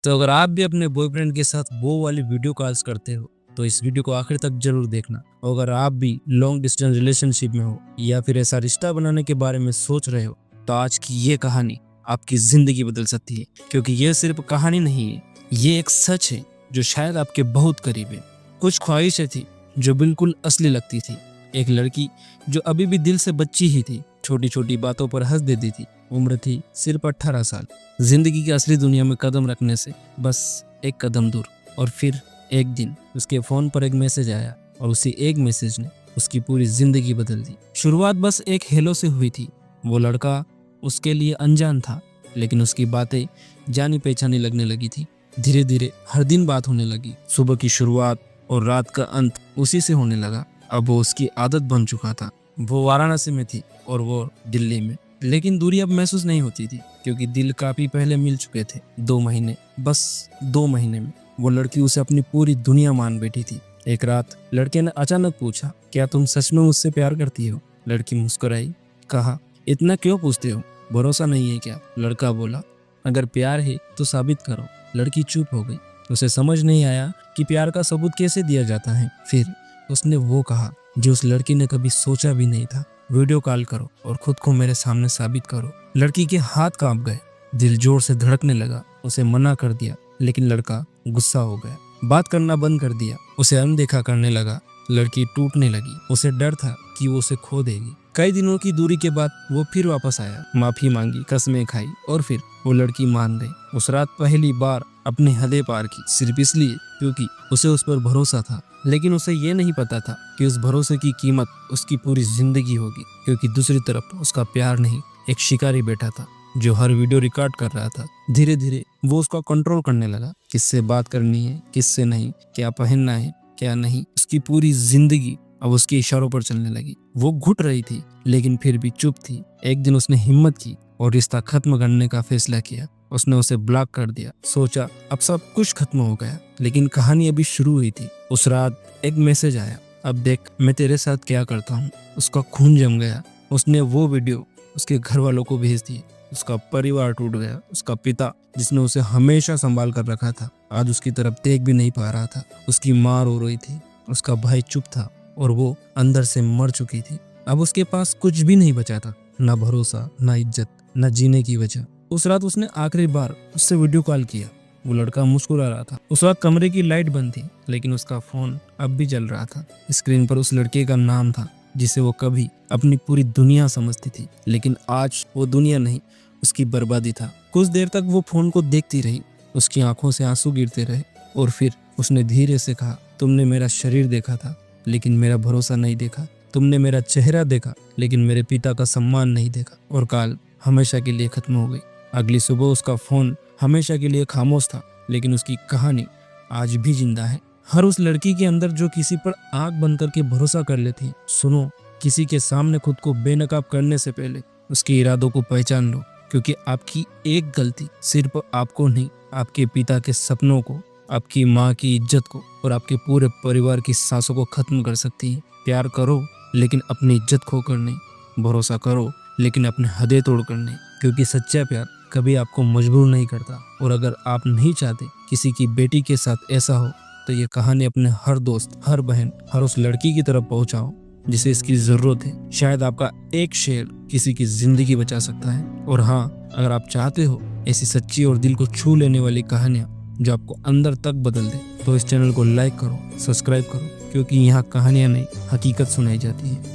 तो अगर आप भी अपने बॉयफ्रेंड के साथ वो वाली वीडियो कॉल्स करते हो तो इस वीडियो को आखिर तक जरूर देखना। और अगर आप भी लॉन्ग डिस्टेंस रिलेशनशिप में हो या फिर ऐसा रिश्ता बनाने के बारे में सोच रहे हो तो आज की ये कहानी आपकी जिंदगी बदल सकती है, क्योंकि ये सिर्फ कहानी नहीं है, ये एक सच है जो शायद आपके बहुत करीब है। कुछ ख्वाहिशें थी जो बिल्कुल असली लगती थी। एक लड़की जो अभी भी दिल से बच्ची ही थी, छोटी छोटी बातों पर हंस देती थी। उम्र थी सिर्फ 18 साल, जिंदगी की असली दुनिया में कदम रखने से बस एक कदम दूर। और फिर एक दिन उसके फोन पर एक मैसेज आया और उसी एक मैसेज ने उसकी पूरी जिंदगी बदल दी। शुरुआत बस एक हेलो से हुई थी। वो लड़का उसके लिए अनजान था, लेकिन उसकी बातें जानी पहचानी लगने लगी थी। धीरे धीरे हर दिन बात होने लगी। सुबह की शुरुआत और रात का अंत उसी से होने लगा। अब वो उसकी आदत बन चुका था। वो वाराणसी में थी और वो दिल्ली में, लेकिन दूरी अब महसूस नहीं होती थी क्योंकि दिल काफी पहले मिल चुके थे। 2 महीने, बस 2 महीने में वो लड़की उसे अपनी पूरी दुनिया मान बैठी थी। एक रात लड़के ने अचानक पूछा, क्या तुम सच में मुझसे प्यार करती हो? लड़की मुस्कुराई, कहा, इतना क्यों पूछते हो, भरोसा नहीं है क्या? लड़का बोला, अगर प्यार है तो साबित करो। लड़की चुप हो गई। उसे समझ नहीं आया कि प्यार का सबूत कैसे दिया जाता है। फिर उसने वो कहा जो उस लड़की ने कभी सोचा भी नहीं था, वीडियो कॉल करो और खुद को मेरे सामने साबित करो। लड़की के हाथ कांप गए, दिल जोर से धड़कने लगा। उसे मना कर दिया, लेकिन लड़का गुस्सा हो गया, बात करना बंद कर दिया, उसे अनदेखा करने लगा। लड़की टूटने लगी। उसे डर था कि वो उसे खो देगी। कई दिनों की दूरी के बाद वो फिर वापस आया, माफी मांगी, कसमें खाई और फिर वो लड़की मान गई। उस रात पहली बार अपनी हदें पार की, सिर्फ इसलिए क्योंकि उसे उस पर भरोसा था। लेकिन उसे ये नहीं पता था कि उस भरोसे की कीमत उसकी पूरी जिंदगी होगी, क्योंकि दूसरी तरफ उसका प्यार नहीं, एक शिकारी बैठा था जो हर वीडियो रिकॉर्ड कर रहा था। धीरे धीरे वो उसका कंट्रोल करने लगा, किससे बात करनी है, किससे नहीं, क्या पहनना है, क्या नहीं। उसकी पूरी जिंदगी अब उसके इशारों पर चलने लगी। वो घुट रही थी लेकिन फिर भी चुप थी। एक दिन उसने हिम्मत की और रिश्ता खत्म करने का फैसला किया। उसने उसे ब्लॉक कर दिया। सोचा अब सब कुछ खत्म हो गया, लेकिन कहानी अभी शुरू हुई थी। उस रात एक मैसेज आया, अब देख मैं तेरे साथ क्या करता हूँ। उसका खून जम गया। उसने वो वीडियो उसके घर वालों को भेज दी। उसका परिवार टूट गया। उसका पिता जिसने उसे हमेशा संभाल कर रखा था आज उसकी तरफ देख भी नहीं पा रहा था। उसकी माँ रो रही थी, उसका भाई चुप था और वो अंदर से मर चुकी थी। अब उसके पास कुछ भी नहीं बचा था, ना भरोसा, ना इज्जत, ना जीने की वजह। उस रात उसने आखिरी बार उससे वीडियो कॉल किया। वो लड़का मुस्कुरा रहा था। उस वक्त कमरे की लाइट बंद थी, लेकिन उसका फोन अब भी जल रहा था। स्क्रीन पर उस लड़के का नाम था जिसे वो कभी अपनी पूरी दुनिया समझती थी, लेकिन आज वो दुनिया नहीं, उसकी बर्बादी था। कुछ देर तक वो फोन को देखती रही। उसकी आंखों से आंसू गिरते रहे और फिर उसने धीरे से कहा, तुमने मेरा शरीर देखा था लेकिन मेरा भरोसा नहीं देखा। तुमने मेरा चेहरा देखा लेकिन मेरे पिता का सम्मान नहीं देखा। और कॉल हमेशा के लिए खत्म हो गई। अगली सुबह उसका फोन हमेशा के लिए खामोश था, लेकिन उसकी कहानी आज भी जिंदा है। हर उस लड़की के अंदर जो किसी पर आंख बंद करके भरोसा कर लेती है। सुनो, किसी के सामने खुद को बेनकाब करने से पहले उसके इरादों को पहचान लो, क्योंकि आपकी एक गलती सिर्फ आपको नहीं, आपके पिता के सपनों को, आपकी माँ की इज्जत को और आपके पूरे परिवार की सांसों को खत्म कर सकती है। प्यार करो लेकिन अपनी इज्जत खोकर नहीं, भरोसा करो लेकिन अपने हदें तोड़कर नहीं, क्योंकि सच्चा प्यार कभी आपको मजबूर नहीं करता। और अगर आप नहीं चाहते किसी की बेटी के साथ ऐसा हो तो ये कहानी अपने हर दोस्त, हर बहन, हर उस लड़की की तरफ पहुंचाओ जिसे इसकी जरूरत है। शायद आपका एक शेर किसी की जिंदगी बचा सकता है। और हाँ, अगर आप चाहते हो ऐसी सच्ची और दिल को छू लेने वाली कहानियां जो आपको अंदर तक बदल दे, तो इस चैनल को लाइक करो, सब्सक्राइब करो, क्योंकि यहाँ कहानियां नहीं, हकीकत सुनाई जाती है।